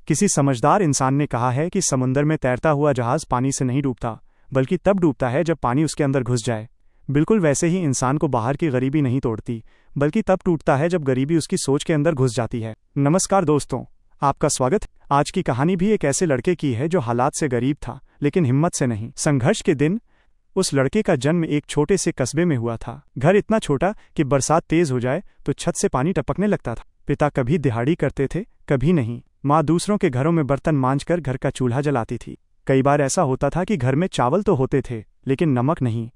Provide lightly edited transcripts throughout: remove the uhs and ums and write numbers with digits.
किसी समझदार इंसान ने कहा है कि समुंदर में तैरता हुआ जहाज पानी से नहीं डूबता, बल्कि तब डूबता है जब पानी उसके अंदर घुस जाए। बिल्कुल वैसे ही इंसान को बाहर की गरीबी नहीं तोड़ती, बल्कि तब टूटता है जब गरीबी उसकी सोच के अंदर घुस जाती है। नमस्कार दोस्तों, आपका स्वागत। आज की कहानी भी एक ऐसे लड़के की है जो हालात से गरीब था, लेकिन हिम्मत से नहीं। संघर्ष के दिन उस लड़के का जन्म एक छोटे से कस्बे में हुआ था। घर इतना छोटा कि बरसात तेज हो जाए तो छत से पानी टपकने लगता था। पिता कभी दिहाड़ी करते थे, कभी नहीं। माँ दूसरों के घरों में बर्तन मांजकर घर का चूल्हा जलाती थी। कई बार ऐसा होता था कि घर में चावल तो होते थे, लेकिन नमक नहीं।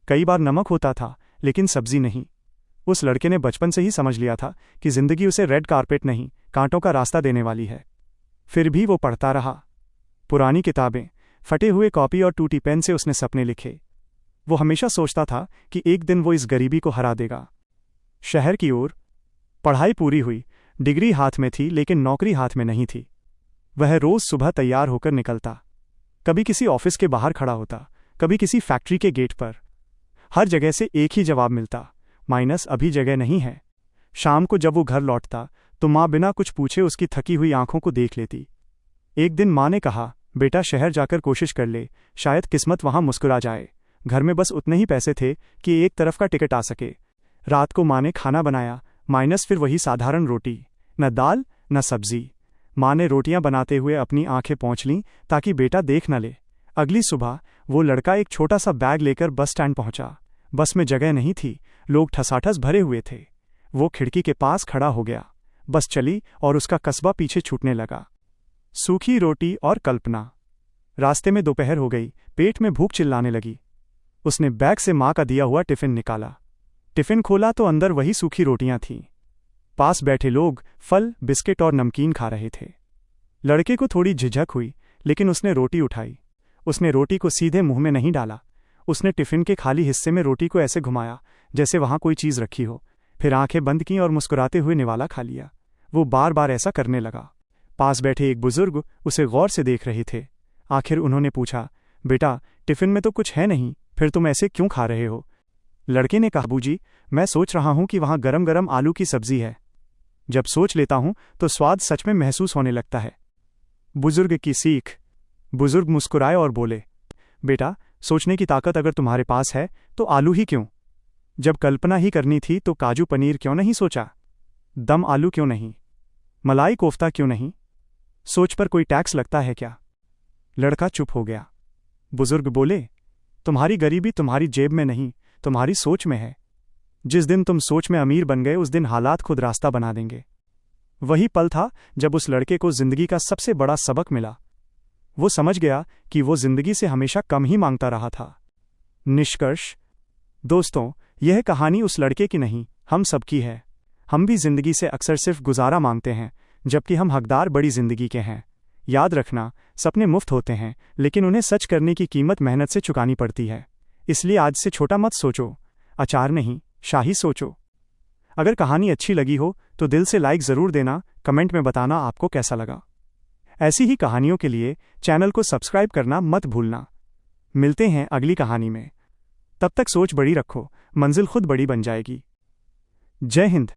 कई बार नमक होता था, लेकिन सब्जी नहीं। उस लड़के ने बचपन से ही समझ लिया था कि जिंदगी उसे रेड कारपेट नहीं, कांटों का रास्ता देने वाली है। फिर भी वो पढ़ता रहा। पुरानी किताबें, फटे हुए कॉपी और टूटी पेन से उसने सपने लिखे। वो हमेशा सोचता था कि एक दिन वो इस गरीबी को हरा देगा। शहर की ओर पढ़ाई पूरी हुई, डिग्री हाथ में थी, लेकिन नौकरी हाथ में नहीं थी। वह रोज सुबह तैयार होकर निकलता। कभी किसी ऑफिस के बाहर खड़ा होता, कभी किसी फैक्ट्री के गेट पर। हर जगह से एक ही जवाब मिलता, माइनस अभी जगह नहीं है। शाम को जब वो घर लौटता तो माँ बिना कुछ पूछे उसकी थकी हुई आंखों को देख लेती। एक दिन माँ ने कहा, बेटा शहर जाकर कोशिश कर ले, शायद किस्मत वहां मुस्कुरा जाए। घर में बस उतने ही पैसे थे कि एक तरफ का टिकट आ सके। रात को माँ ने खाना बनाया, माइनस फिर वही साधारण रोटी, न दाल न सब्जी। माँ ने रोटियां बनाते हुए अपनी आंखें पोंछ लीं ताकि बेटा देख न ले। अगली सुबह वो लड़का एक छोटा सा बैग लेकर बस स्टैंड पहुंचा। बस में जगह नहीं थी, लोग ठसाठस भरे हुए थे। वो खिड़की के पास खड़ा हो गया। बस चली और उसका कस्बा पीछे छूटने लगा। सूखी रोटी और कल्पना। रास्ते में दोपहर हो गई, पेट में भूख चिल्लाने लगी। उसने बैग से माँ का दिया हुआ टिफिन निकाला। टिफिन खोला तो अंदर वही सूखी रोटियां थीं। पास बैठे लोग फल, बिस्किट और नमकीन खा रहे थे। लड़के को थोड़ी झिझक हुई, लेकिन उसने रोटी उठाई। उसने रोटी को सीधे मुंह में नहीं डाला। उसने टिफिन के खाली हिस्से में रोटी को ऐसे घुमाया जैसे वहां कोई चीज रखी हो, फिर आंखें बंद की और मुस्कुराते हुए निवाला खा लिया। वो बार बार ऐसा करने लगा। पास बैठे एक बुजुर्ग उसे गौर से देख रहे थे। आखिर उन्होंने पूछा, बेटा टिफिन में तो कुछ है नहीं, फिर तुम ऐसे क्यों खा रहे हो? लड़के ने कहा, बाबूजी मैं सोच रहा हूं कि वहां गरम गरम आलू की सब्जी है। जब सोच लेता हूं तो स्वाद सच में महसूस होने लगता है। बुजुर्ग की सीख। बुजुर्ग मुस्कुराए और बोले, बेटा सोचने की ताकत अगर तुम्हारे पास है तो आलू ही क्यों? जब कल्पना ही करनी थी तो काजू पनीर क्यों नहीं सोचा? दम आलू क्यों नहीं? मलाई कोफ्ता क्यों नहीं? सोच पर कोई टैक्स लगता है क्या? लड़का चुप हो गया। बुजुर्ग बोले, तुम्हारी गरीबी तुम्हारी जेब में नहीं, तुम्हारी सोच में है। जिस दिन तुम सोच में अमीर बन गए, उस दिन हालात खुद रास्ता बना देंगे। वही पल था जब उस लड़के को जिंदगी का सबसे बड़ा सबक मिला। वो समझ गया कि वो जिंदगी से हमेशा कम ही मांगता रहा था। निष्कर्ष, दोस्तों, यह कहानी उस लड़के की नहीं, हम सबकी है। हम भी जिंदगी से अक्सर सिर्फ गुजारा मांगते हैं, जबकि हम हकदार बड़ी जिंदगी के हैं। याद रखना, सपने मुफ्त होते हैं, लेकिन उन्हें सच करने की कीमत मेहनत से चुकानी पड़ती है। इसलिए आज से छोटा मत सोचो, अचार नहीं शाही सोचो। अगर कहानी अच्छी लगी हो तो दिल से लाइक ज़रूर देना, कमेंट में बताना आपको कैसा लगा। ऐसी ही कहानियों के लिए चैनल को सब्सक्राइब करना मत भूलना। मिलते हैं अगली कहानी में। तब तक सोच बड़ी रखो, मंजिल खुद बड़ी बन जाएगी। जय हिंद।